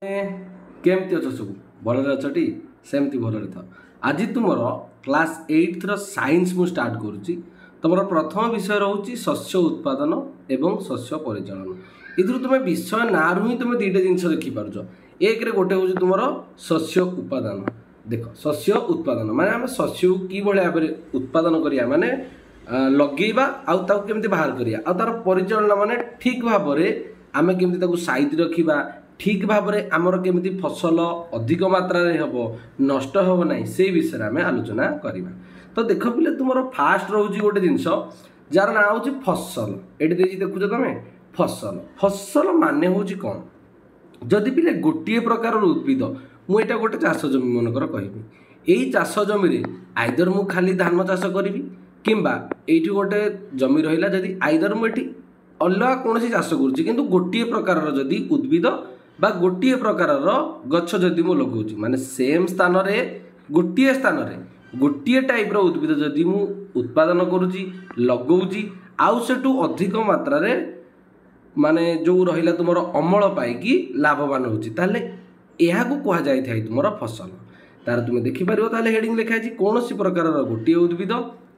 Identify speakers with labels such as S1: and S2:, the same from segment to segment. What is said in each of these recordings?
S1: केमती अच्छ सब भल अच्छी सेमती भल था। आज तुम क्लास 8 साइंस मु स्टार्ट करुच्ची। तुम प्रथम विषय रोचे शस्य उत्पादन एवं शस्य परिचालन। इधर तुम विषय ना रू ही तुम दुईटा जिन देखिपार। एक गोटे हूँ तुम शस्य उत्पादन। देख शस्य उत्पादन माने आम शस्य कि भाव उत्पादन करिया माने लगेଇବା आउ ताकू केमती बाहर करिया आउ तार परिचालन माने ठीक भाव में आम केमती ताकू साइज रखिबा ठीक भाव में आमर केमती फसल अधिक मात्रा हम नष्ट हम ना से विषय में आलोचना करवा। तो देख पिले तुम फास्ट रोचे गोटे जिनस जार ना हूँ फसल। ये देखुच तुम फसल फसल माने हूँ कौन जदि पिले गोटे प्रकार उद्भिद मुझे गोटे चाष जमी मनकर कहबी यही चाष जमी आइदर मु खाली धान चाष करी किंबा एठी गोटे जमी रहा जदि आइदर मुझे अलग कौन चाष करुँच गोटे प्रकार जदि उद्भिद बा गोटे प्रकार गछ जदि मु लगाऊँ माने सेम स्थान गोटे स्थान गोटे टाइप उद्भिद जदि मु उत्पादन करुँची लगाऊँ आउ सेठू अधिक मात्रा रे माने जो रहिला तुमर अमल पाइकी लाभवान होची ताले यह कह जाए तुम फसल। तार तुम देखिपार ताले हेडिंग लिखाई कौन सी प्रकार गोटे उद्भिद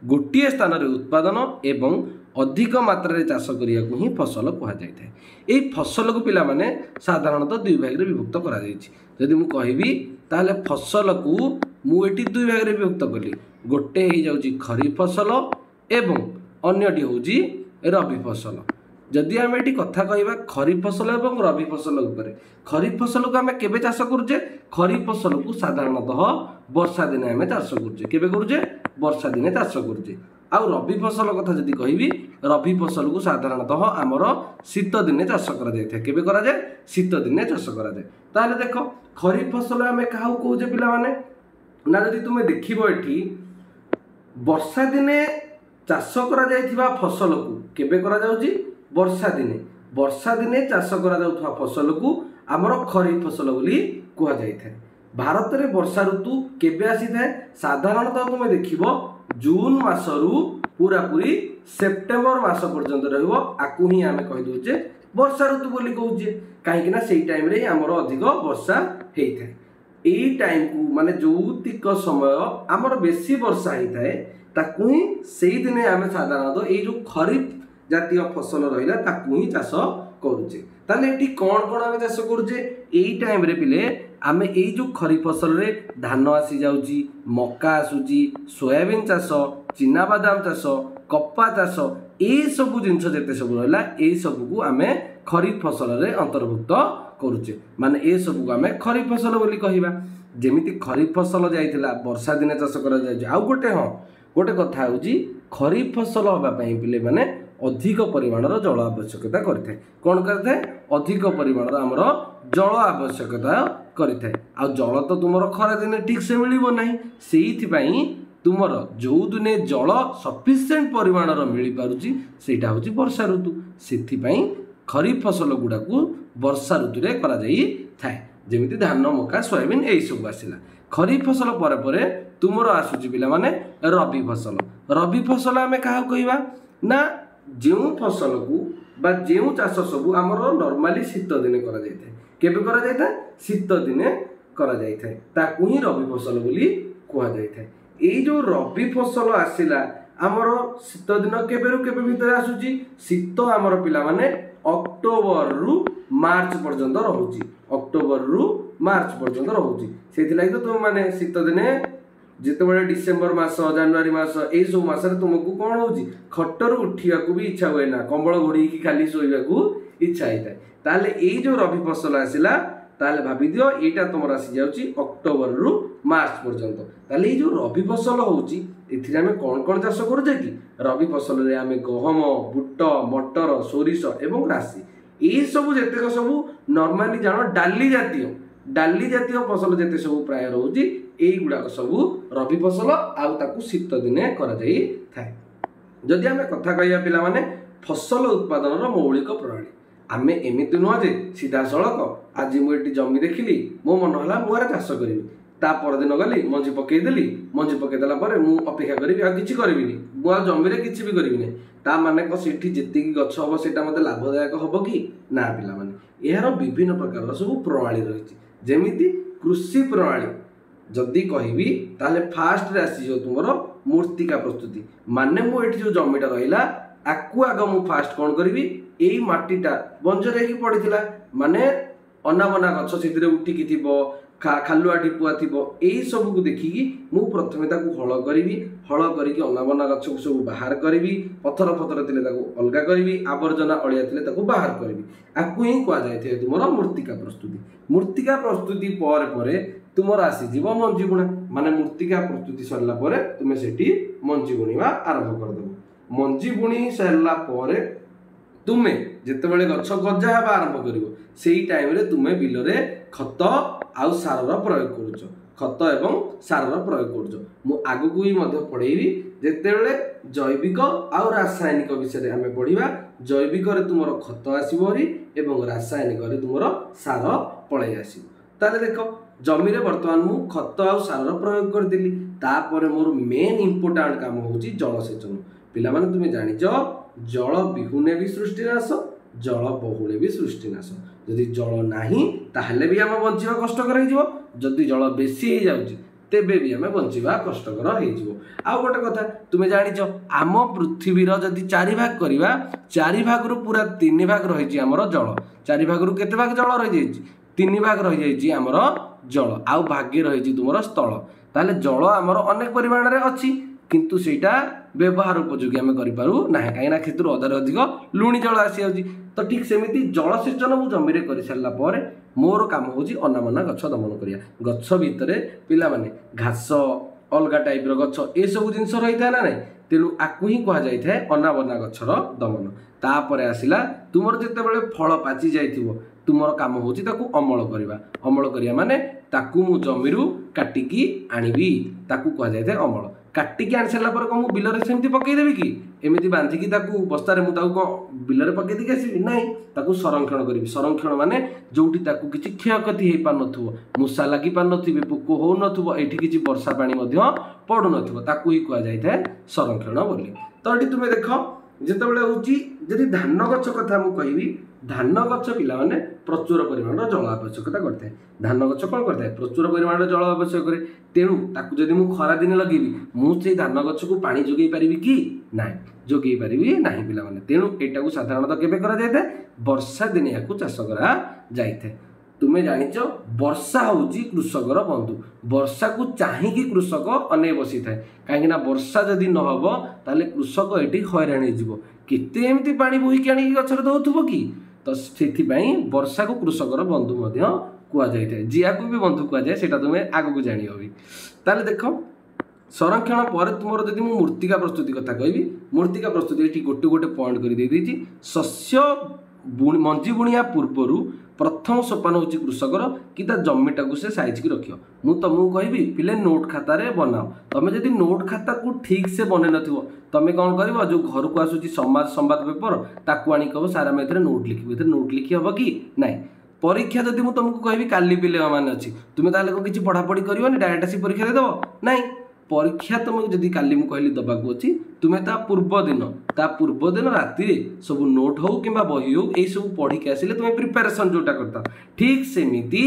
S1: गोटे स्थान रे उत्पादन एवं अधिक मात्रा चाष करने को ही फसल कह जाए। यही फसल को पिला माने साधारणतः दुई भाग में विभक्त कर कहबी ताले फसल को मुझे दुई भाग में विभक्त कली गोटे हो जाऊँ खरीफ फसल एवं अन्यटी हूँ रबी फसल। जदि आम ये कथा कहवा खरीफ फसल और रबी फसल उपरे खरीफ फसल को आम के चाष करुचे खरीफ फसल को साधारणतः वर्षा दिने आम चाष करुचे केबे करुचे वर्षा दिने चाष करुचे। आउ रबी फसल कथा जदि कहबी रबी फसल को साधारणतः आमर शीत दिने चाष कर केबे करा जाए शीत दिने चाष करा जाए। ताले देख खरीफ फसल आम क्या कहे पिला माने ना जदि तुम देखिबो एठी वर्षा दिने चाष करा जायथिबा फसल को केबे करा जाउची वर्षा दिने चाष करा जाउथवा फसल को आमर खरीफ फसल बोली कह जाए। भारत में वर्षा ऋतु केबे आसी थाए साधारणतः तुम देखिबो जून मासरू पूरा पूरी सेप्टेम्बर मास पर्यंत रहिबो आकु ही आमे कहि दोचे वर्षा ऋतु बोली कहूचे कहीं ना से टाइम रे आमर अधिक वर्षा हेई थाए। एई टाइम को माने जोतिक समय आमर बेसी वर्षा हेई थाए ताकु ही सेई दिने आमे साधारणतः एई जो खरीफ जातीय फसल रहिला ताकु ही चाष करुचे। ताले एटी कौन कौन आमे चाष करुचे एई टाइम रे पिले आमे एई जो खरीफ फसल रे धान आसी जाउची मक्का आसुची सोयाबीन चाष चिना बादाम चाष कपा चाष ए सब जिनस जेते सब रहिला ए सब को आमे खरीफ फसल रे अंतर्भुक्त करुचे माने ए सब को आमे खरीफ फसल बोली कहिबा। जेमिति खरीफ फसल जाइथिला वर्षा दिने चाष करा जाय आउ गोटे कथा होची खरीफ फसल होबा पई पिले माने अधिक परिमाणर जल आवश्यकता करिथाय कौन करिथाय अधिक परिमाणर आमर जल आवश्यकता करिथाय आ जल तो तुमर खरा दिने ठीक से मिलिबो नाही सेइथि पई तुमर जो दिने जल सफिशिएंट परिमाणर मिली पारुची सेटा होची वर्षा ऋतु सेथि पई खरीफ फसल गुडा को वर्षा ऋतु रे करा जाई थाए जेमिति धान मक्का सोयाबीन एई सब आसिला। खरीफ फसल परे परे तुमर आसुची पिला माने रबी फसल आमे काहा कहिबा ना जो फसल को बा जो चाष सब आमर नॉर्मली शीत दिने करा जाय थाए केबे करा जाय थाए शीत दिने करा जाय थाए ताकू ही रबी फसल बोली कहा जाय थाए। एई जो रबी फसल आसिला आमर शीत दिन केबे रु केबे भीतर आसुची शीत आमर पिला माने अक्टोबर रु मार्च पर्यंत रहउची अक्टोबर रु मार्च पर्यंत रहउची सेथि लागि तो तुम माने शीत दिने जिते डिसेम्बर मास जानुरी मास यही सब मस तुमको कौन हो खटर उठा भी इच्छा हुए ना कंबल घोड़ी खाली शोवा इच्छा होता है। ताले यही जो रबी फसल आसला ताले भाभी दियो एटा तुम आसी जाउची अक्टोबर रु मार्च पर्यंत। ताले ये जो रबी फसल होउची एथिरे आमे कौन कौन चाष करूचे कि रबी फसल रे आमे गहम बुट मटर सोरिष एवं राशि यही सब जेतेक सब नॉर्मली जान डाली जातीय फसल जेते सब प्राय रोची यही गुड़ाक सब रबी फसल आउ ताकू शीत दिने करा जाई थाए। जदि आमे कथा कहया पिला माने फसल उत्पादन मौलिक प्रणाली आमे एमिति नुह जे सीधा सड़क आज मुझे जमी देखिली मो मन है मुझे चाष करी ता परदिन गली मंजी पकईदेली मंजी पकईदेला मु अपेक्षा करी आ किछि करबिनी मु जमी किछि भी करबिनी ता माने को सेठी जेतिकी गछ हबो सेटा मते लाभदायक हबो कि ना पिला माने एहार विभिन्न प्रकार सब प्रणाली रही जेमिति कृषि प्रणाली जदि कहबी ताले फास्ट रे आसी जो तुमरो मूर्तिका प्रस्तुति माने मो एठी जो जमीटा रहिला आकु आग मु फास्ट कोन करबी एई माटीटा बंजर हेकी पड़िथिला माने अनाबना गछ सेतिरे उठिकी थिबो खालुआ टिपुआ थी यही सब को देखिकी मु प्रथमे हल करी हल करके अनाबना गछ को सब बाहर करी पथर फथर थे अलग करी आवर्जना अलिया थे बाहर करी आपको ही कहुए तुम मूर्तिका प्रस्तुति मूर्तिका प्रस्तुति पर तुमर आसीज मंजी बुणा माने मूर्तिका प्रस्तुति सरला तुम्हें से मंजी बुणवा आरंभ करदेव मंजी बुणी सारा तुम्हें जितेबाला गछ गजा हाँ आरंभ कर टाइम तुम्हें बिल खत आउ सार प्रयोग करुच खत एवं सार प्रयोग करुच आग को भी पढ़ेबी जितेबाला जैविक आउ रासायनिक विषय आम पढ़ा जैविक तुम खत आसबरी एवं रासायनिक तुम सार पलि आस देख जमी बर्तमान मु खत आउ सार प्रयोग करदेली तापर मोर मेन इंपोर्टाट काम हूँ जलसेचन पिला माने तुम्हें जानिच जल बिहुने भी सृष्टिनाश जल बहुले भी सृष्टिनाश जदि जल नाही ताहले भी आम बंचा कष्टकर हो जदि जल बेसी हो जाउची तेबे भी आम बंचा कष्टकर हो आउ गोटे कथा तुम्हें जानिच आम पृथ्वीर जदि 4 भाग करवा 4 भाग रु पूरा 3 भाग रही आमर जल 4 भाग रु केते भाग जल रही 3 भाग रही आमर जल आउ भाग्य रही तुम स्थल ताले जल आमर अनेक परिमाण में अच्छी किंतु सेटा व्यवहार उपयोगी आम करूँ ना कहीं क्षेत्र अधारे अधिक लुणी जल आसी जाऊँगी तो ठीक सेमती जलसेचन मु जमी कर सारापर मोर काम हूँ अनाबना गछ दमन करिया गछ भितर पिला माने घास अलग टाइप गछ ये सब जिनस रही था ना नहीं तेणु आपको ही कहुए अनाबना गछर दमन तापर आसला तुमर जितेबाला फल पाची जाइथिबो तुमर काम हूँ अमल करवा अमल करिया माने ताकू मु जमीरु काटिकी आनिबी ताकू कहुए अमल काटिकी आनी सारा पर कौन बिलरे सेमती पकईदेवी कि एमती बांधिकी बस्तार मुझे बिलरे पकई देकी आसबि ना संरक्षण करी संरक्षण माने जोटी किसी क्षयक्षति हो पार न मूषा लगी पार नो पोक हो ये किसी वर्षा पानी पड़ू नाकू ही कहुए संरक्षण बोली तो ये तुम्हें देख जितेबाला हूँ जदि धान गछ कथा मुझे कहबी धान गछ पिला माने प्रचुर परिमाण जल आवश्यकता करता है धान गछ कौन करता है प्रचुर परिमाण जल आवश्यक करे तेणु ताकू जदि मु खरा दिन लगेबी मुझे धान गछ को पानी जोगई पारिबी कि ना जोगई पारिबी ना पिला माने तेणु एटा को साधारणतः केबे करा जाय वर्षा दिन या चाष करा जाय तुम्हें जानिच वर्षा हूँ कृषकर बंधु वर्षा को चाहिए कृषक अने बसी थाए कहीं वर्षा जदि न हो ताले कृषक ये हैरान होते एमती पानी बोईकी आनी गचर दौथुब कि तो से वर्षा को कृषकर बंधु कहुए जिया को भी बंधु कहुए से तुम्हें आगू जानी भी ताले देख संरक्षण पर तुम जब मूर्तिका प्रस्तुति कथा कहबी मूर्तिका प्रस्तुति ये गोटे गोटे पॉइंट कर शस्य मंजी बुणिया पूर्वर प्रथम सोपान हूँ कृषकर कि जमीटा को से साइज की रख मुझे तुमको कहबी पिले नोट खाता बनाओ तुम जब नोट खाता को ठीक से बन नमें कौन कर जो घर को आसूँ समाज संवाद पेपर ताकू आनी कह सारा मैं नोट लिखी नोट लिखी हम कि ना परीक्षा जब मुझे तुमको कहबी काली पिले मान अच्छी तुम्हें ताले किसी पढ़ापढ़ी कर डायरेक्ट आसी परीक्षा देदेव ना परीक्षा तुमको जदि काली मुझे कहली दबाक अच्छी तुम्हें ता पूर्व दिन राति सब नोट हो कि बही हो यही सब पढ़ी के आसिले तुम्हें प्रिपेरेसन जोटा करता ठीक सेमिति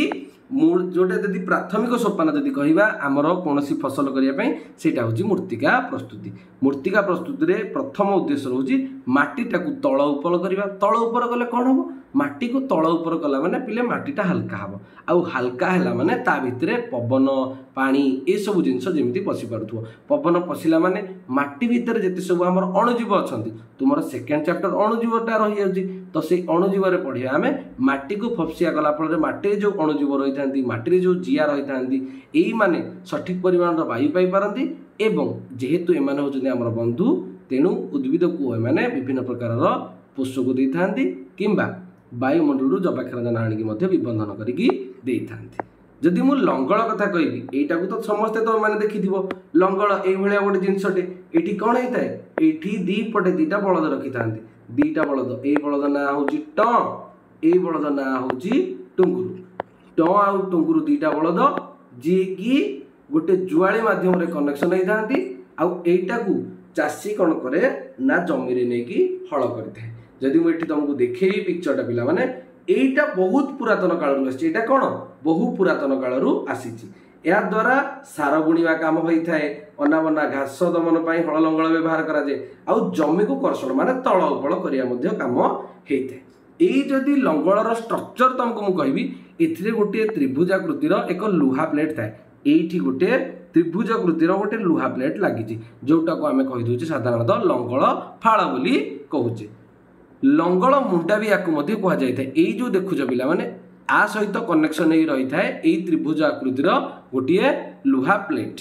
S1: मूल जोटा जदि प्राथमिक सोपान जदि कहवा आमर कौन फसल करने सेटा हूँ मूर्तिका प्रस्तुति प्रथम उद्देश्य रोचे माटीटा को तल उपर करवा तल उपर कले कौन हम माटी को तल उपर कला माने पिले माटीटा हल्का हम आउ हल्का है माने ता भितर पवन पानी ये सब जिनस जमी पशि पार्थ्व पवन पशिला माने माटी भितर जिते सब आम अणुजीव अच्छा तुम सेकेंड चैप्टर अणुजीवटा रही जाऊँगी तो से अणुजीव पढ़ा आम माटी को फपसिया कला फल माटी जो अणुजीव रही था माटी जो जिया रही था यही माने सठिक परिमाण वायु पाई एवं जेहेतु एमाने होचंदी आमर बंधु तेणु उद्भिद को एमाने विभिन्न प्रकार पोषक दे था किंबा वायुमंडल जबाक्षरंजन आणिकी बंधन करके जदि मु लंगल कथा कहबी एटा को तो समस्ते तो मैंने देखि लंगल ये गोटे जिनसटे ये कौन होता है ये दी पटे दीटा बलद रखी था दीटा बलद ये बलद ना हूँ ट ये बलद ना हूँ टुंगुरु ट आउ टुंगुरु दीटा बलद जी कि गोटे जुआली मध्यम कनेक्शन होता आईटा को चाषी कौन करे ना जमी नहीं कि हल करते जदि मुझे तुमको देखी पिक्चरटा पिला माने एटा बहुत पुरातन काल आटा कौन बहु पुरातन काल आसी या द्वारा सार बुणवा काम होता है अनाबना घास दमन पर हल लंगल व्यवहार कराए आउ जमी को कर्षण माने तल उपल करने काम होता है। यही जदि लंगलर स्ट्रक्चर तुमको मुझे कहबी ए गोटे त्रिभुजाकृतिर एक लुहा प्लेट थाए ये गोटे त्रिभुजाकृतिर गोटे लुहा प्लेट लगी जोटा को आम कहीदे साधारणतः लंगल फाड़ बोली कहूचे। लंगल मुंडा भी या कह जाए यही जो देखुच पिला माने आ सहित कनेक्शन ही रही है यही त्रिभुजाकृतिर गोटे लुहा प्लेट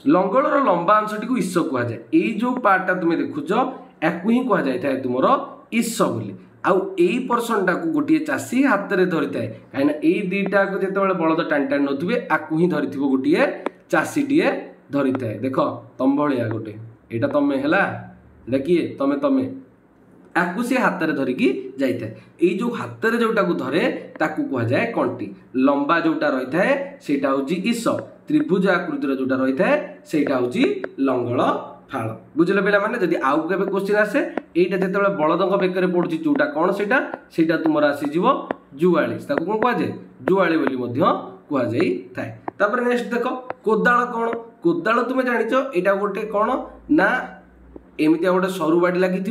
S1: लंगलर लंबा अंशटी को ईश कह जाए यही जो पार्टा तुम देखुच या ही कह जाए तुमर ईश बोली आउ यही पर्सन टाक गोटे चाषी हाथ में धरी थाए कहीं यही दीटा को जो बलद टाणी टाणी नौथे आकु ही धरी गोटे चाषीटीए धरी थाए देख तम भाया गोटे यहाँ तमें है किए तमें तमें आकु सी हाथ में धरिकी जाए ये जो हाथ में जोटा को धरे ताकू कह जाए कंटी लंबा जोटा रही है सेटा हूँ ईश त्रिभुज आकृतिर जोटा रही है सेटा हूँ लंगल फाड़ बुझे पे मैंने जब आउ के क्वेश्चन आसे यहाँ जो बलद बेकर पड़ुची जोटा कौन सेटा तुम आसीज जुआली कौन कह जाए जुआली बोली कह जाए। नेक्स्ट देख कोदाल कौन कोदाल तुम जाच यहाँ गोटे कौन ना एमती गोटे सरू बाड़ी लगी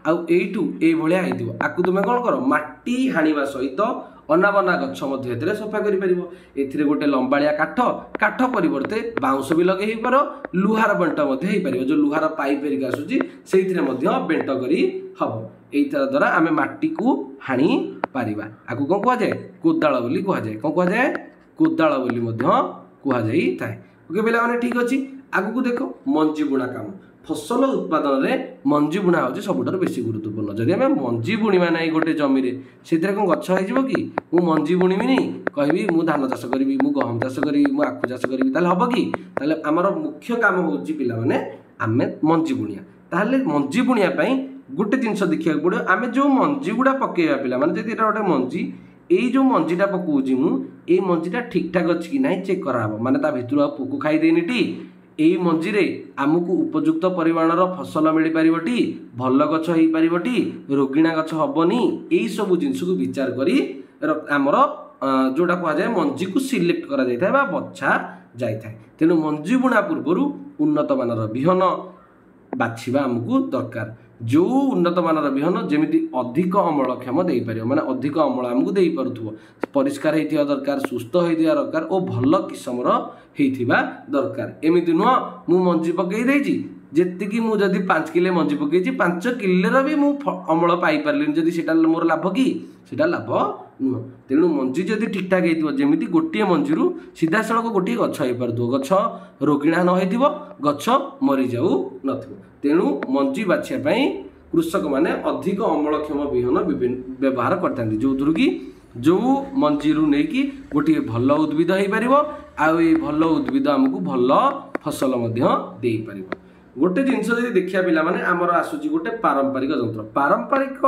S1: आठू ये आकु तुम कौन कर माटी हाणिबा सहित अनाबना गछ मध्य सफा कर गोटे लंबाड़िया काठ काठ परिवर्ते बाउंश भी लगे पार लुहार बेंट जो लुहार पाइप हेरिक आसूसी से बेंट कर हम यही द्वारा आम माटी को हाणी पारिबा आकु कौन कह जाए कोदाल बोली कह जाए कौन कह जाए कोदाल बोली कह जाई थाए। ओके पिला माने ठीक अच्छी आगु को देख मंजी बुणा काम फसल उत्पादन में मंजी बुणा होची सबुठार बेसी गुरुत्वपूर्ण जदि आम मंजी बुणीमा ना गोटे जमी से कौन गछ हो कि मु मंजी बुणीबी कहबी मु धान चाष करी मु गहम चाष करी मु आखु चाष करी हम कि आमर मुख्य काम होची पिला माने आमे मंजी बुणिया ताहले मंजी बुणिया गोटे जिनस देखा पड़ो आम जो मंजी गुड़ा पकेवा पिला माने जदि गोटे मंजी ये जो मंजीटा पकाऊँगी मुझे मंजीटा ठीक ठाक अच्छी कि ना चेक कराब माने ता भितर पोक खाईदेनी टी यही मंजी रे आमको उपयुक्त परिमाणर फसल मिल पारिबटी भल गछ हो पारिबटी रोगिणा गछ हबनी यही सब जिनस को विचार करी आमर जोटा कह जाए मंजी को सिलेक्ट करा जाय थाए बा बछा जाय थाए। तेणु मंजी बुणा पूर्व उन्नत मानर बिहन बाछिबा आमको दरकार जो उन्नत मानर बिहन जमी अधिक अमलक्षम दे पार माने अधिक अमल आमको दे पारुथबो परिष्कार होइथिबा दरकार सुस्थ होइथिबा दरकार और भल किस्मर होइथिबा दरकार एमिति नुह मु मंजी पकई देछि जेतिकी मु जदि 5 किलो मंजी पकईछि 5 किलोर भी मु अमल पाई पारलिनि जदि सेटा मोर लाभ कि सेटा लाभ नुह। तेणु मंजी जदि ठीक ठाक होइथिबो जेमिति गोटे मंजीरु सीधा सड़क गोटे गछ होई पारुथबो गछ रोगिणा न होइथिबो गछ मरि जाऊ नथिबो। तेणु मंजी बाछिया पई कृषक माने अधिक अमलक्षम बिहन व्यवहार करता जो थ्रु कि जो मंजीरु नहीं कि गोटे भल उद्भिद हो पार आई भल उद्भिद आमको भल फसल दे पार। गोटे जिनस जब देखा पिला माने आमर आसूची गोटे पारंपरिक जंत्र पारंपरिक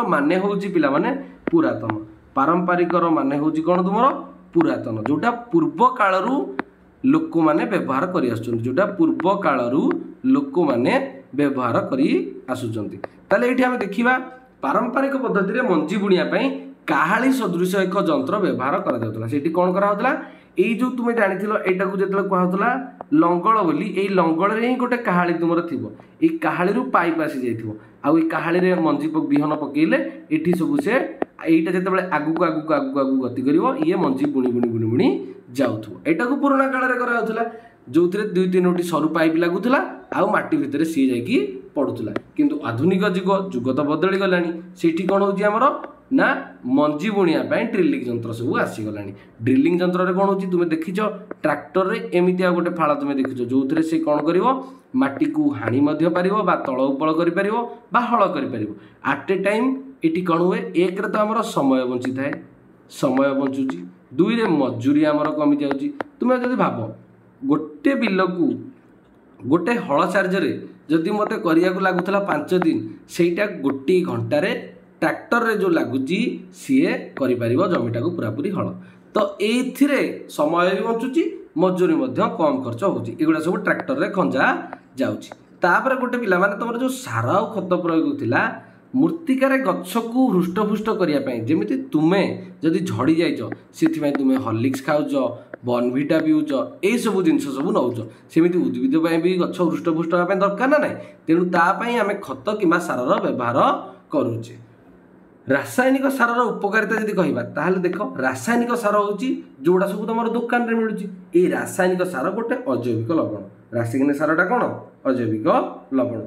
S1: माने होउची पिला माने पुरातन पारंपरिक माने होउची कौन तुम पुरातन जोटा पूर्व कालरू लोक माने व्यवहार करि आसुचंती जोटा पूर्व कालरू लोक माने व्यवहार करि आसुचंती। ताले एठी हम देखिबा पारंपरिक पद्धति रे मंजी बुणिया पई काहाली सदृश एक जंत्र व्यवहार करा जाउतला सेठी कोन करा होतला एई जो तुमे जानिथिलो एटा को जेतला कहा होतला लंगल बोली एई लंगल रे ही गोटे काहाली तुमर थिबो एई काहाली रु पाइप आसी जाइथिबो आ एई काहाली रे मंजी बिहन पकेइले एठी सब से एटा जेतेबेले आगु आगु गति करिवो ये मंजी बुणी बुणी बुणी बुणी जाउथो एटा को पुराना काल रे करा होतला जो थे 2-3टी सरू पाइप लगुला आउ माटी भितर सी जाकि पड़ूला किंतु आधुनिक जुग तो बदली गलानी सेठी कौन होची हमर ना मंजी बुणिया ड्रिलिंग जंत्र सब आसीगला ड्रिलिंग जंत्र रे कौन होची तुमे देखिछ ट्रैक्टर रे एमितिया गोटे फाड़ा तुमे देखिछ जो थे से कौन करिवो माटी को हाणी मध्य पारिवो बा तळ उपळ करि पारिवो बा हळ करि पारिवो एट ए टाइम एटी कौन हुए एक रे तो हमर समय बंची थाए समय बंचुची दुई रे मजूरी हमर कमी जाउची तुमे जदि भाबो गोटे बिल को गोटे हल चार्जर जदि मत करिया लगुला 5 दिन सेटा गोटे घंटार ट्रैक्टर रे जो लगुची सीए करि परिबो जमीटा को पूरापूरी हल तो एथिरे समय भी बंचुची मजूरी कम खर्च होची एगुड़ा सब ट्रैक्टर रे खंजा जाउची। तापर गोटे पिला माने तुम जो सार आ खत प्रयोग होता मृत्तिकार गछ को हृष्टपुष्ट करने जमी तुम्हें जदि झड़ी जाइच से तुम्हें हॉर्लिक्स खाऊच बॉर्नविटा पीऊच यही सब जिनस सब नौच सेमती उद्भिद भी गछ हृष्टपुष्ट होगा दरकार ना ना तेणु तापाई आम खत कि सार व्यवहार करुचे। रासायनिक सार उपकारिता जदि कहवा देख रासायनिक सार हूँ जोड़ा सब तुम दुकान में मिलूँ ये रासायनिक सार गोटे अजैविक लवण रासायनिक सारटा कौन अजैविक लवण।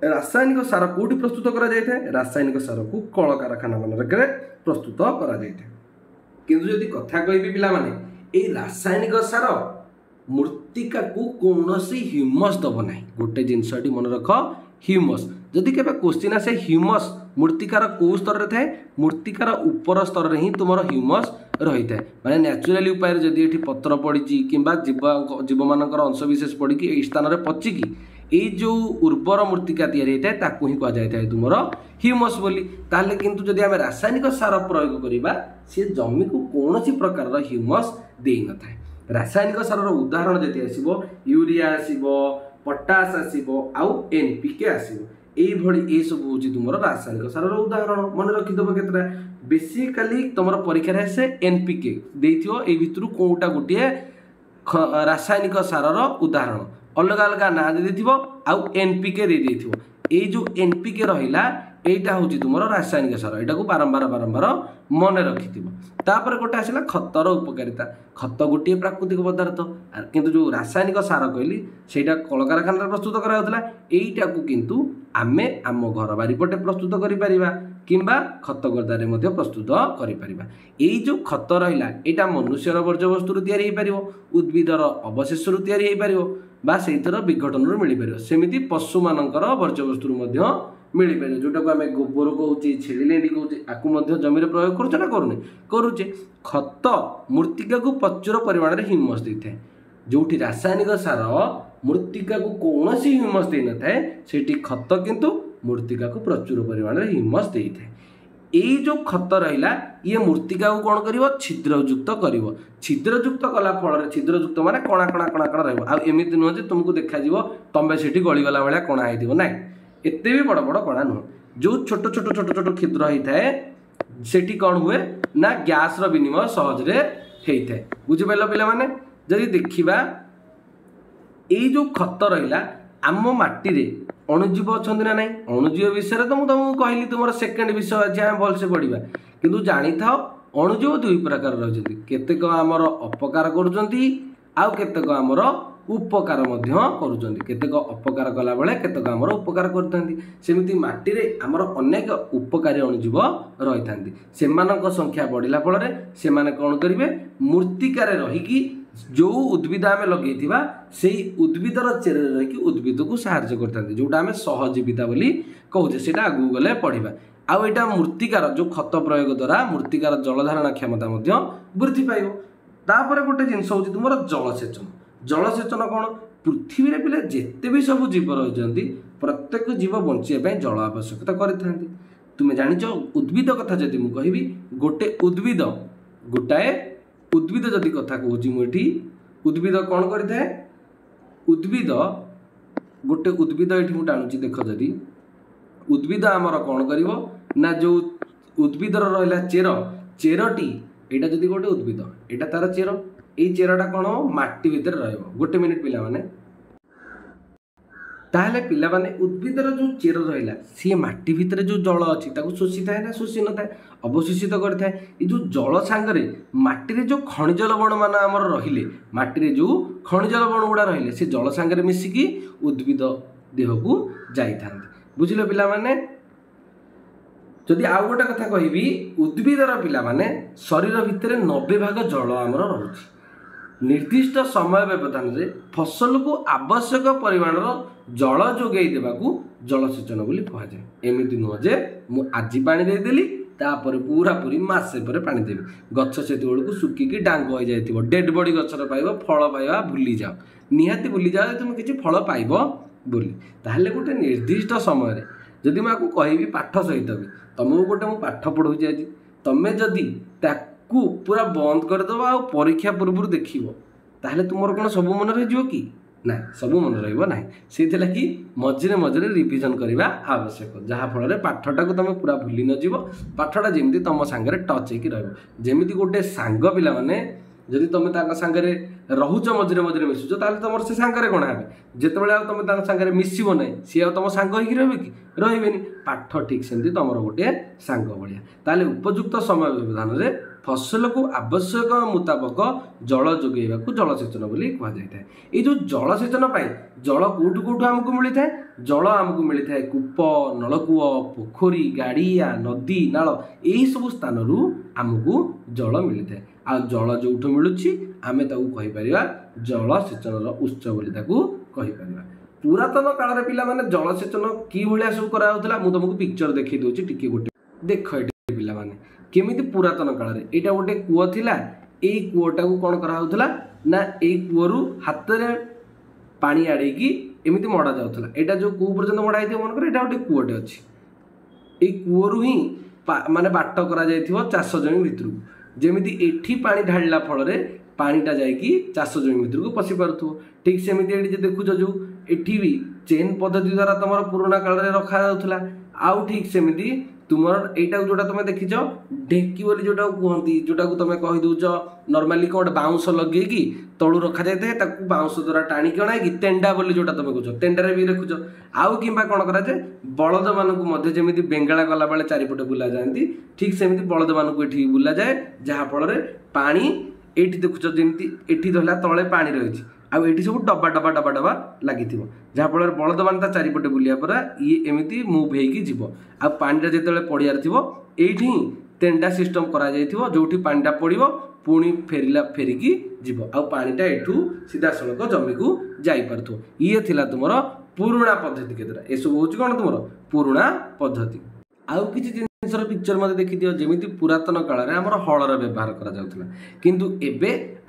S1: रासायनिक सार कौटी प्रस्तुत करा जाए रासायनिक सार को कल कारखाना मानक प्रस्तुत करा जाए किंतु जदि कथा कहबी पिला माने ए रासायनिक सार मृत्तिका को कौनसी ह्यूमस दब ना गोटे जिनसटी मन रख ह्यूमस जदि केबे क्वेश्चन आसे ह्यूमस मृत्तिकार कौ स्तर रे थाए मृत्तिकार ऊपर स्तर रे ही तुमर ह्यूमस रही थाए माने नेचुराली उपाय जदि एठी पत्र पड़ी किंबा जीव मानकर अंशविशेष पड़ी कि स्थान रे पचिकी ये जो उर्वर मृत्तिका तैयारी होता है ताकू ही कह जाए तुमर ह्यूमस बोली ताले किंतु जदि आम रासायनिक सार प्रयोग करवा सी जमी को कौन प्रकार ह्यूमस दे न था। रासायनिक सार उदाहरण जदि आसो यूरिया आसो पटास आसो आउ एनपीके आसो ये सब हूँ तुम रासायनिक सार उदाहरण मन रखिदेव केतटा बेसिकाली तुम परीक्षा से एनपीके देथियो ए भितरु कोटा गोटे रासायनिक सार उदाहरण अलग अलग ना दे आउ एनपीके दे ये जो एनपीके रहा यहीटा हूँ तुम रासायनिक सार यहाँ बारंबार बारंबार मन रखि तापर गोटे आसला खतर उपकारिता खत गोटे प्राकृतिक पदार्थ किंतु जो रासायनिक सार कहली से कल कारखाना प्रस्तुत कराला यहीटा को किंतु आमे आम घर बारिपटे प्रस्तुत करिपरिबा किंबा खत गर्दारे मध्य प्रस्तुत करिपरिबा। एई जो खत रहिला एटा मनुष्यर वर्ज्यवस्तु तैयारी हो पारिबो उद्भिदर अवशेष तैयारी हो पारिबो बा सेइथर विघटन मिल पार सेमती पशु मानकर वर्ज्यवस्तु मिल पार जोटा को आम गोबर कहे छेली लेंडी कहे आपको जमी प्रयोग करुचे ना करूने करुचे खत मृत्तिका को प्रचुर परिमाण में ह्यूमस देता है जो रासायनिक सार मृत्तिका को कौन ह्यूमस दे न था से खत किंतु मृत्तिका को प्रचुर परिमाण में ह्यूमस देता है। ये जो खत रहा ये मृत्तिका को कौन कर छिद्रयुक्त कर छिद्रयुक्त कला फल छिद्रयुक्त माने कणा कणा कणा कणा रमती नुह तुमको देखा तुम्हें से गलीगला भाया कणा हो ना एत भी बड़ बड़ कणा नुह जो छोट छोट छोट छोट छिद्र होता है सेठी कौन हुए ना गैस विनिमय सहजरे होता है बुझिपार पे जदि देखा ये जो खत रहा आम माटी अणुजीव अच्छा ना ना अणुजीव विषय तो मुझे तुमको कहली तुम सेकेंड विषय आज आम भलसे पढ़ा किंतु जानी था अणुजीव दुई प्रकार रही केतेक आमर अपकार करुँच आमर उपकार केतेक अपकार कला बेले केतेक आमर उपकार करमती माटी आमर अनेक उपकारी अणुजीव रही था से संख्या बढ़ला फल से कौन करेंगे मृत्तिकार रहीकि जो उद्भिद आम लगे से उद्भिदर चेर रही उद्भिद को साहाय्य करते जोटा आम सहजीविता बोली कहूचे से आगू गले पढ़ा आउ यहाँ मृत्तिकार जो खत प्रयोग द्वारा मृत्तिकार जलधारण क्षमता वृद्धि पाइब। तापर गोटे जिनस हूँ तुम जलसेचन जलसेचन कौन पृथ्वी रे पिले जिते भी सब जीव रही प्रत्येक जीव बंचाई जल आवश्यकता करते तुम्हें जानिच उद्भिद कथा जदि मुझे कहबी गोटे उद्भिद गोटाए उद्भिद जदि कथा कहूँ मुझे उद्भिद कौन करें उद्भिद गोटे उद्भिद ये मुझे टाणुची देख जदि उद्भिद आमर कौन कर ना जो उद्भिदर रहा चेर चेरटी यहाँ जदि गोटे उद्भिद यहाँ तार चेर ये चेरटा कौन माटी भितर रोटे मिनिट पिला माने ताहले पिला माने उद्भिदर जो चेर रहा सी माटी भितर जो जल अच्छी शोषी थाए ना शोषी न थाए अवशोषित करता है ये जो जल सांगरे माटी जो खनिज लवण मान आमर रहिले माटी जो खनिज लवण गुड़ा रहिले से जल सांगरे मिसिकी उद्भिद देह को जाइए बुझिल पिला माने जदि आउ गोटे कथा कहबी उद्भिदर पिला माने शरीर भितर 90% जल आमर रही निर्दिष्ट समय व्यवधान में फसल को आवश्यक परिमाण जल जोगाई देवाकू जलसेचन बोली कहुए एमती नुह जे मु आज पानी देदेली तापर पूरा पूरी मसे पर पानी देवी गछ से को सुखिकी डांग हो जाए डेड बॉडी गचर पाइब फल पाइबा भूली जाओ निहाती भूली जाओ तुम किसी फल पाइब बोली ताहले गोटे निर्दिष्ट समय जदि मुझे कहबी पाठ सहित भी तुमको गोटे मुझे पाठ पढ़ाऊँ आज तुम्हें जदि पूरा बंद करदेव आ परीक्षा पूर्व देख ताहले तुमर कौन सब मन रही कि ना सब मन रहा कि मझे मझे रिविजन करने आवश्यक जहाँफल पाठटा को तुम पूरा भूली नजीव पाठटा जमी तुम सांगे टच होमी गोटे सांग पिला माने जदि तुम सांगे रोच मझे मझे मिशुच तुम से सांगे कौन है जिते तुम सांगे मिसब ना सी तुम सांग हो कि रे पाठ ठीक सेमती तुम गोटे सांग भाया ताले उपयुक्त समय व्यवधान में फसल को आवश्यक मुताबक जल जोगेवा को जलसेचन बोली कह जाए। ये जो जलसेचन जल कौटू कौटू आमको मिलता है जल आमको मिलता है कूप नलकूप पोखरी गाड़िया नदी नाल यही सब स्थान आमको जल मिलता है आ जल जो मिलूँ आम कहीपर जलसेचन उत्स बोली कहीपर। पुरातन काल पिला माने जलसेचन कि भाया सब कराला मुझे तुमको पिक्चर देखी दूसरी टिके गोटे देख ये पिला माने केमिति पुरातन काल में यहाँ गोटे कूଅ थिला एई कूଅटा को कौन कराउथला ना एई कूଅरू हाथ में पानी आड़ेकी एमती मड़ा जाउथला एटा जो कू पर्यंत मड़ा होइथिबो मन कर एटा गोटे कूଅटे अछि एई कूଅरू ही माने बाट करा जाइथिबो चाष जमी भितर जेमिति एठी पानी ढाळिला फल रे पानीटा जाइकी चाष जमी भितर को पशि पारुथबो ठीक सेमिति एठी जे देखुछ जो एठी भी चेन पद्धति द्वारा तुम पुराना काल में रखा जाउथला आउ ठीक सेमिति तुम एटा जोटा तुम देखीच ढेकी बोली जोटा कहती जोटा को तुम कही दौच नॉर्मली कौन बाउंस लगे कि तलू रखा जाए बाउंस द्वारा टाणिकी अणाई तेंडा बोली जोटा तुम कह तेंडारे भी रखुच आउ कि कौन कराए बलद मानू जमी बेंगाला गला बेले चारिपटे बुला जाती ठीक सेमती बलद मानू ये बुला जाए जहाँफल पानी ये देखुच जमी ये रहा तले पानी रही आठी सब डब्बा डब्बा डब्बा डब्बा लगी जहाँफल बलद मान चारिपटे बुलिया पर ये एमती मुव हो पानीटा जो पड़ियार थो ये तेंडा सिस्टम करा जो पानीटा पड़ो पुणी फेरिकी जीव आ पानीटा एठू सीधा सड़क जमी को जापार ये थिला तुम पुराणा पद्धति केतरा ये सब हूँ कौन तुम पुराणा पद्धति आउ किसी जिनसर पिक्चर मत देखी दियो जमी पुरातन काल में आम हलर व्यवहार करा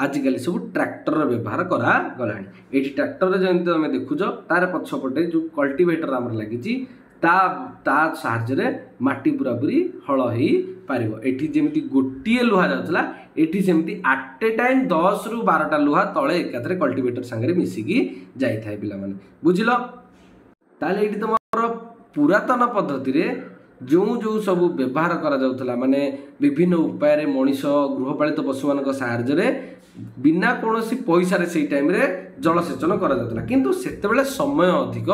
S1: आजिकल सब ट्रैक्टर व्यवहार करा गलानी ये ट्रैक्टर जमी तुम देखुच तार पछपटे जो कल्टिवेटर आम लगी साहाଯ୍ୟରେ माटी पूरा पूरी हल हो पार एटी जमी गोटे लुहा जाऊला एटी सेमती आट ए टाइम 10 ରୁ 12टा लुहा तले एकाथरे कल्टिवेटर सांगे मिसिकी जाए पिला माने बुझिल ताले एटी तुम पुरातन पद्धति रे जो जो सब व्यवहार करा जाउथला माने विभिन्न उपाय मनीष गृहपालित पशु मान साहाଯ୍ୟରେ बिना कौनसी पैसा से टाइम रे जलसेचन करा जाउथला किंतु सेतेबेले समय अधिक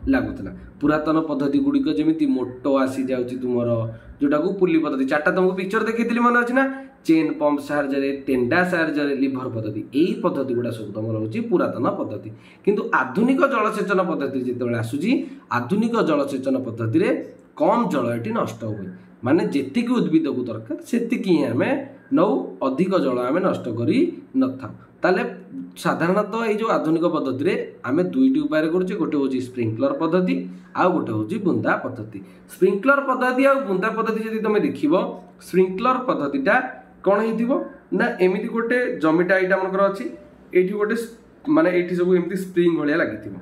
S1: लगुला पुरातन पद्धति गुड़िक जमी मोटो आसी जाऊँगी तुम जोटा को पुली पद्धति 4टा तुमको पिक्चर देखी मन अच्छी ना चेन पंप साहाଯ୍ୟରେ तेंडा साहाଯ୍ୟରେ लिभर पद्धति यही पद्धति गुड़ा सब तुम रोचे पुरातन पद्धति किंतु आधुनिक जलसेचन पद्धति जिते आसूची आधुनिक जलसेचन पद्धति रे कम जल ये नष्ट हुए माने जेतिकी उद्भिद को दरकार सेतिकी आम नौ अधिक जल आम नष्ट करी न था ताले साधारणतः ये जो आधुनिक पद्धति रे आम दुईटी उपाय करुचे गोटे हूँ स्प्रिंकलर पद्धति आउ गोटे हूँ बुंदा पद्धति स्प्रिंकलर पद्धति आउ बुंदा पद्धति जब तुम देख स्प्रिंकलर पद्धतिटा कौन हो ना एमती गोटे जमीटा यहाँ मनकर अच्छी ये गोटे माने ये सब एमती स्प्रिंग भाया लगी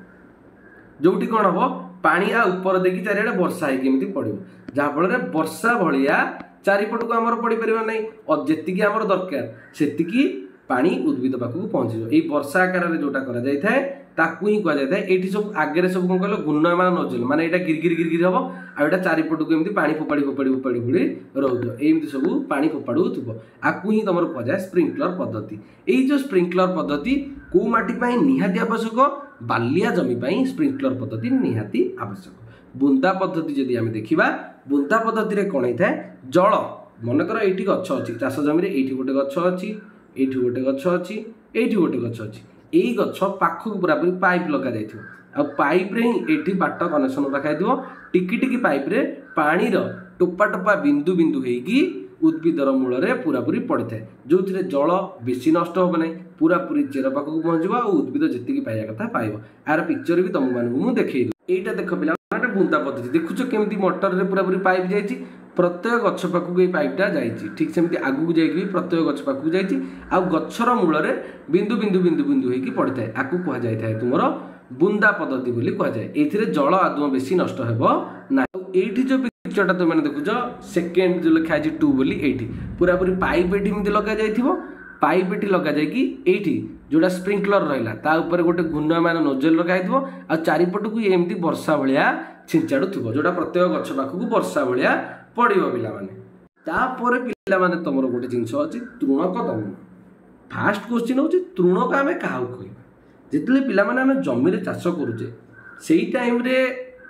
S1: जोटी कौन हम पानी आ ऊपर देखी चारिड़े वर्षा होती पड़ो जहाँफल वर्षा भाया चारिपट को आमर पड़ पार ना और जी आम दरकार से पानी उद्भिद पाखक पहुँच ये वर्षा आकार में जोटा करा जाए ताकू ही कह जाए ये सब आगे सब कौन कह घूर्णयमान नजल माने यहाँ गिरगिर गिरगिर हम आटा चारिपट को एमती पानी फोपाड़ी फोपाड़ी फोपाड़ी फोड़ी रोथ एमती सब पानी फोपाड़ू थो आपको ही तुम कह जाए स्प्रिंकलर पद्धति यही जो स्प्रिंकलर पद्धति कौ माटी निहाती आवश्यक बालिया जमी स्प्रिंकलर पद्धति निहाती आवश्यक बुंदा पद्धति जदि आम देखा बुंदा पद्धति रे कौन होता है जल मनकर ये गछ अच्छी चाष जमी ये गोटे गछ अच्छी ये गोटे गछ अच्छी ये गोटे गछ अच्छी यही गछ पाखक पूरा पूरी पाइप लगा जाइए पाइप रे ही ये बाट कनेक्शन रखा टिकी टिकी पाइप रे पानी टोपा टोपा बिंदु बिंदु होगी उद्भिदर मूल में पूरा पूरी पड़े था जो थे जल बेसी नष्ट हो ना पूरा पूरी चेर पाखक पहुँच और उद्भिद जी पाइबा कथा पाइब यार पिक्चर भी तुम मानू देखी यहाँ देख पिला बुंदा पद्धति देखुच केमी मोटर रे पूरा पूरी पाइप जाइए प्रत्येक गछ पाखक ये पाइपटा जाइए ठीक सेमती आगू जाइए प्रत्येक गछ पाखक जाइए आ गछर मूल में बिंदु बिंदु बिंदु बिंदु होगी पड़े था आपको कह जाए तुम बुंदा पद्धति बोली कह जाए ये जल आदौ बेसी नष्ट ना ये जो पिक्चरटा तुम देखुच सेकेंड जो लिखाई 2 बोली ये पूरा पूरी पाइप ये लग जाइए पाइपटी लग जाए जोटा स्प्रिंकलर रहा ता ऊपर गोटे घूर्णयमान नोजल रखा आ चारिपट को एमती वर्षा भाया छिंचाड़ू थो जोटा प्रत्येक गछ पाखक वर्षा भाया पड़ो पाने पाने तुम गोटे जिनस अच्छी तृणक दमन। फास्ट क्वेश्चन हूँ तृणक आम क्या कह जिते पाने जमी चाष करुचे से टाइम रे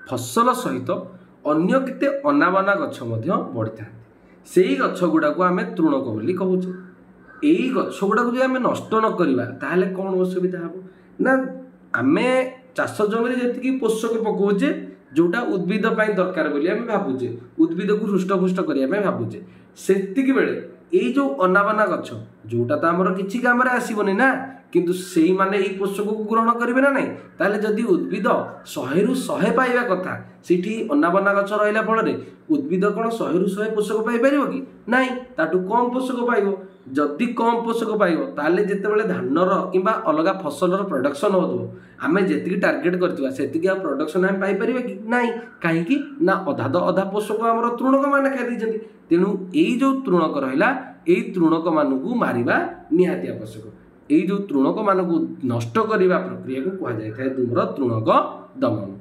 S1: फसल सहित अन्य केते अनाबना गछ बढ़ी था से गछ गुड़ा को आम तृणक बोली कहूचे। यही गछ गुड़ा को आम नष्ट न करवा ताहले कौन असुविधा हम ना आम चाष जमी जी पोषक पकाउे जोटा उद्भिद दरकार बोली आम भावुचे उद्भिद को हृष्टपुष्ट करने भावुचे सेतिक बेले ये जो अनाबना गछ जोटा तो आमर किसी काम आसबनी ना किंतु से माने यही पोषक को ग्रहण करेंगे ना नहीं ताले जदि उद्भिद 100 ରୁ 100 पाइबा कथा सीठी अनाबना गछ रहा फल उद्भिद कौन 100 ରୁ 100 पोषक पाइपर कि नाई ताठू कम पोषक पाइब जदि कम पोषक पाइब ताले जितेबाला धानर कि अलग फसलर प्रोडक्शन हो आम जी टार्गेट करथिबा सेतिकी आ प्रोडक्शन आम पाइपर कि नाई कहीं ना अधा तो अधा पोषक आम तृणक मैंने खाई तेणु यही जो तृणक रहा यही तृणक मानू मारिबा निहाती आवश्यक। यही जो तृणक मानक नष्ट करने प्रक्रिया को कह जाए तुम तृणक दमन।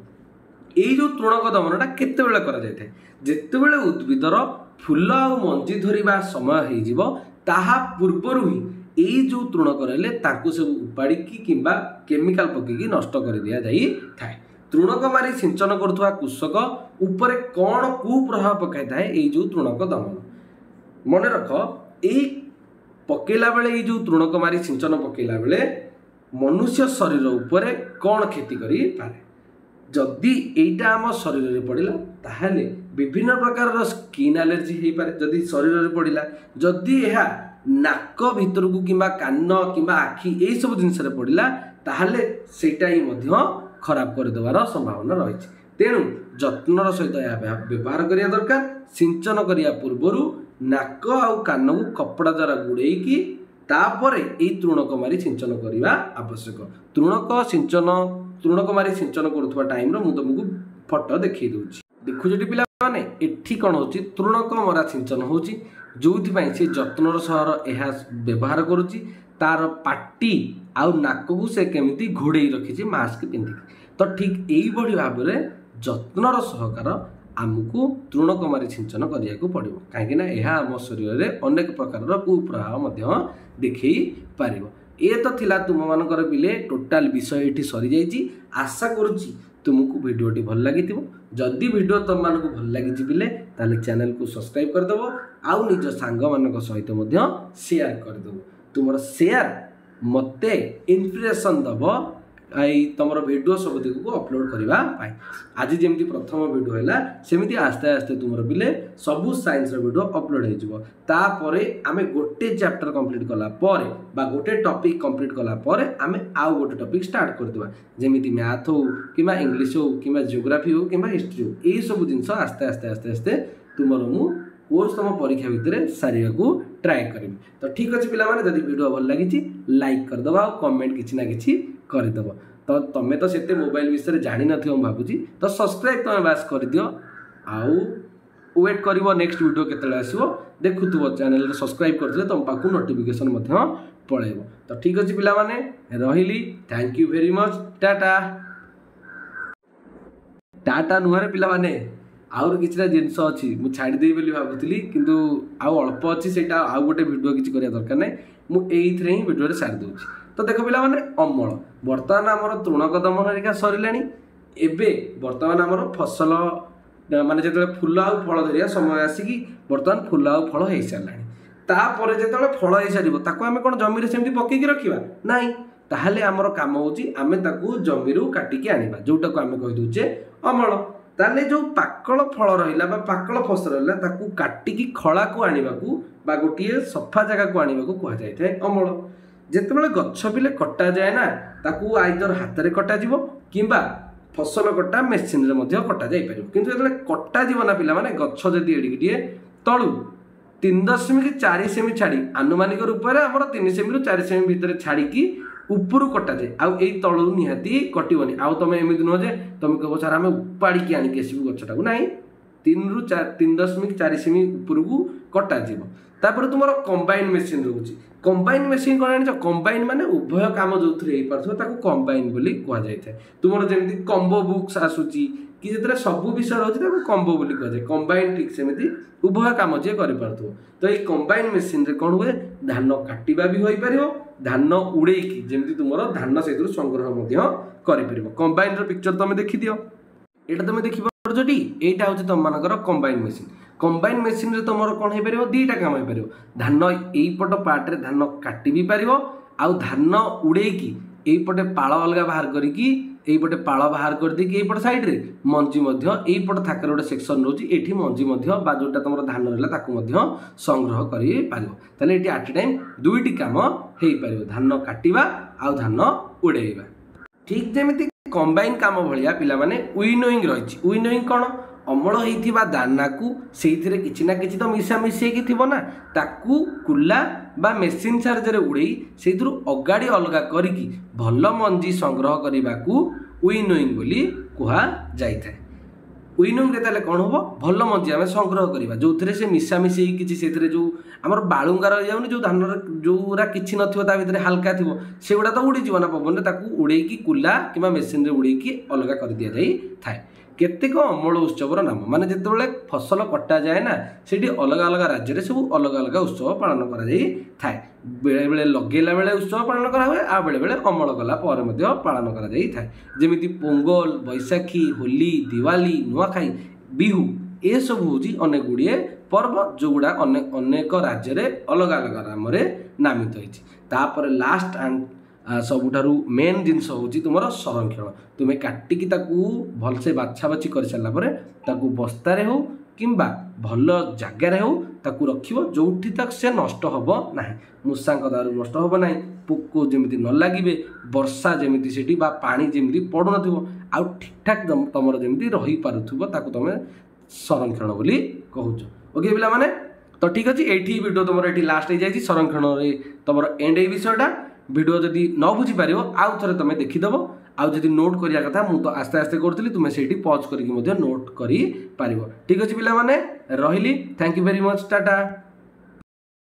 S1: यही जो तृणक दमनटा केतेबेले करा जाए जेतेबेले उद्भिदर फूल आ मंजी धरिबा समय हो ताहा पूर्वर ही यही जो तृणक रहिले ताकू सब उपाड़िकी किंबा केमिकाल पकईकी नष्ट कर दिया जाई थाए। तृणक मारी सिंचन करुवा कृषक उपरे कौन कुप्रभाव पकाई थाए यही जो तृणक दमन मन रख यही पकेला बेले ये जो तृणक मारी सिंचन पकेला बेले मनुष्य शरीर उपरे कौन क्षति करि पारे जदि एटा आम शरीर में पड़िला ताहले विभिन्न प्रकार स्किन एलर्जी हो पारे जदि शरीर में पड़िला जदि यह नाक भीतर को किंबा कान किंबा आखि यही सब जिनस पड़िला ताहले सेटा ही मध्य खराब कर देवार संभावना रही तेणु जत्नर सहित यह व्यवहार करिया दरकार सिंचन करिया पूर्वर नाक आउ कान को कपड़ा द्वारा गुड़ेकी तापर यही तृणक मारी सिंचन करने आवश्यक। तृणक मारी सिंचन करुवा टाइम मुझे तुमको फोटो देखी दूसरी देखुचे पिला माने एठी कौन हो तृणक मरा सिंचन हो जो सी जत्नर सहर यह व्यवहार करुच्ची तार पाटी आउ नाक को से केमिति घोड़े रखी मास्क पिंधिकी तो ठीक यही भाव में जत्नर सहकार आमको तृणक मारी सिंचन करने पड़ो कहीं यह आम शरीर में अनेक प्रकार कुप्रभाव देखई पार। ये तो थिला तुम मानकर पिले टोटाल विषय ये सरी जाइए आशा करुच्ची तुमको वीडियोटी भल लगी जदि वीडियो तुम मानक भल लगी पिले ताले चैनल को सब्सक्राइब करदेव आउ निज सांग मान सहित शेयर करदेव तुम शेयर मते इंस्पिरेशन दब तुम वीडियो सब दिग को अपलोड करने आज जमी प्रथम वीडियो है सेमती आस्ते आस्ते तुम पिले सबू साइंस वीडियो अपलोड होपर आम गोटे चैप्टर कंप्लीट कलापर बा गोटे टॉपिक कंप्लीट कलापर आम आउ गोटे टॉपिक स्टार्ट करदे जमी मैथ हो कि इंग्लिश हो कि जियोग्राफी हो कि हिस्ट्री हो यही सब जिन आस्ते आस्ते आस्ते आस्ते तुम मु कोर्स तुम परीक्षा भितर सारे को ट्राए करी तो ठीक अच्छे पाने जब वीडियो भल लगी लाइक करदे आ कमेंट किसी ना कि करदेव तो तुम्हें तो से मोबाइल विषय जानी न भावुची तो सब्सक्राइब तुम बास कर दियो आउ वेट कर नेक्स्ट वीडियो केतले आसो देखुव चैनल सब्सक्राइब करते तुम पाक नोटिफिकेशन पलैब तो ठीक अच्छे पिलाने रही thank you very much tata tata नुहरे पिलाने आउर किसी जिनस अच्छी मुझे छाड़देवी बोली भावुली किंतु आउ अल्प अच्छी से आउ गोटे वीडियो किसी करने दरकार नहीं मुझे ही वीडियो सारी दूसरी तो देख पिला माने अमल बर्तमान आमर तृणक दमन हेरिका सरला एबे बर्तमान आमर फसल माने जो फूल आउ फल धरिया समय आसिकी बर्तमान फूल आउ फल हो सारा तापर जो फल हो सार ताको आम कौन जमी सेमती पकईकी रखा नाई ताहले आमर काम होमें जमी काटिकी आनिबा जोटा को आम कहीदे अमल ताले जो पाकल फल रहा पाकल फसल रहा ताकू काटिकी खला को आनिबाकू बा गोटे सफा जगह को आनिबाकू कह जाए अमल जितेबाला गछ पिले कटा जाए ना ताकू आइदर हाथ में कटा किंबा फसल कटा मेसीन रे कटा जाई पार किंतु जो कटा ना पिला माने गछ जदि एडिके तलू 3.4 सेमी छाड़ी आनुमानिक रूप से आम 3 सेमी रू 4 सेमी भितर छाड़ी उपरू कटा जाए आउ यही तलू निहाती कटोनी आउ तुम एमती नुह तुम कह सर आम उपाड़ी आनिक आसबू गछटा को ना 3 ରୁ 3.4 सेमी उपरकू कटा तापर तुम कंबाइन मेसीन रोचे कंबाइन मेसीन कौन जान कंबाइन माने उभय काम जो हो कंबाइन बोली कहुए तुम जमी कम्बो बुक्स आसूची कि जो सब विषय रोचे कम्बो बोली कहुए कंबाइन ठीक सेमती उभय काम जी कर तो ये कंबाइन मेसीन रे कौन हुए धान काटिबा भी होई परियो धान उड़ेकी जमी तुम धान से संग्रह कर कंबाइन पिक्चर तुम देखी दियो एटा तुम देखी पारुछटी एटा हूँ तुम मानकर कंबाइन मेसीन कंबाइन मेसीन रे तुम कौन हो पार दुईटा काम हो पार धान एपट पार्टे धान काटि भी पार आउ धान उड़ेकी एपटे पाल अलग बाहर करके एपटे पाल बाहर कर देकी एपट साइड रे मंजी एपट थाकर गोटे सेक्शन रोची एठी मंजी बा जोटा तुम धान रहा संग्रह कर पारे ये आट ए टाइम दुईटी काम हो पार धान काटिबा आउ धान उड़ेबा ठीक जमी कंबाइन काम भाया पिला माने विनोइंग रही विनोइंग कौन अमल होइथिबा दाना को सेइथिरे किछि ना किछि तो मिसा मिसेकी थिबो ना ताकू कुला बा मेसीन साहाय्य उड़े सेइथिरु अगाड़ी अलगा करिकी भल मंजी संग्रह करने को विनोइंग बोली कुहा जाइथाय विनोइंग रे ताले कोन होबो भल मंजी आमे संग्रह करबा जोथिरे से मिसा मिसे किछि सेथिरे जो हमर बाळुंगा रहि जाउनी जो धान जोरा किछि नथिबो ता भितरे हल्का थिबो सेगुडा तो उड़ी जीवन पवन रे ताकू उड़ेकी कुला किबा मेसीन रे उड़ेकी अलगा कर दिया जाई थाय केतेक अमल उत्सवर नाम माने जिते फसल कटा जाए ना सेठी अलग अलग राज्य सब अलग अलग उत्सव पालन कर बेले बेले लगेला बेले उत्सव पालन कराए आ बेले बेले अमल कला पालन कर जमी पोंगल बैशाखी होली दिवाली नुआखाई बिहू ये सब हूँ अनेक गुड़िए पर्व जो गुड़ा अनेक राज्य में अलग अलग नाम नामित होपर लास्ट एंड सबुठारु मेन जिनस हूँ तुम संरक्षण तुम्हें काटिकी भलसे बाछा बाछी कर सारापर ताकू बस्तारे हो किंबा भल जगार हो ताकू रखिबो जोठी तक से नष्ट होबो नाही मूषा दारू नष्ट होबो नाही पोको जेमिति न लागिबे वर्षा जेमिति सेठी बा पानी जेमिति पडु नथिबो आ ठीक ठाक तमर जेमिति रही पारुथबो ताकू तमे संरक्षण बोली कहूछ ओके पिला माने तो ठीक अछि एठी वीडियो तमर एठी लास्ट हो जाई संरक्षण रे तमर एंड ए विषयटा वीडियो जदि न बुझी पार आउ थे तुम देखीदेव आउ जदि नोट करिया कथा मु तो आस्ते आस्ते करूँ तुम्हें से पॉज करके नोट कर ठीक अच्छे पिला माने रहिली thank you very much Tata.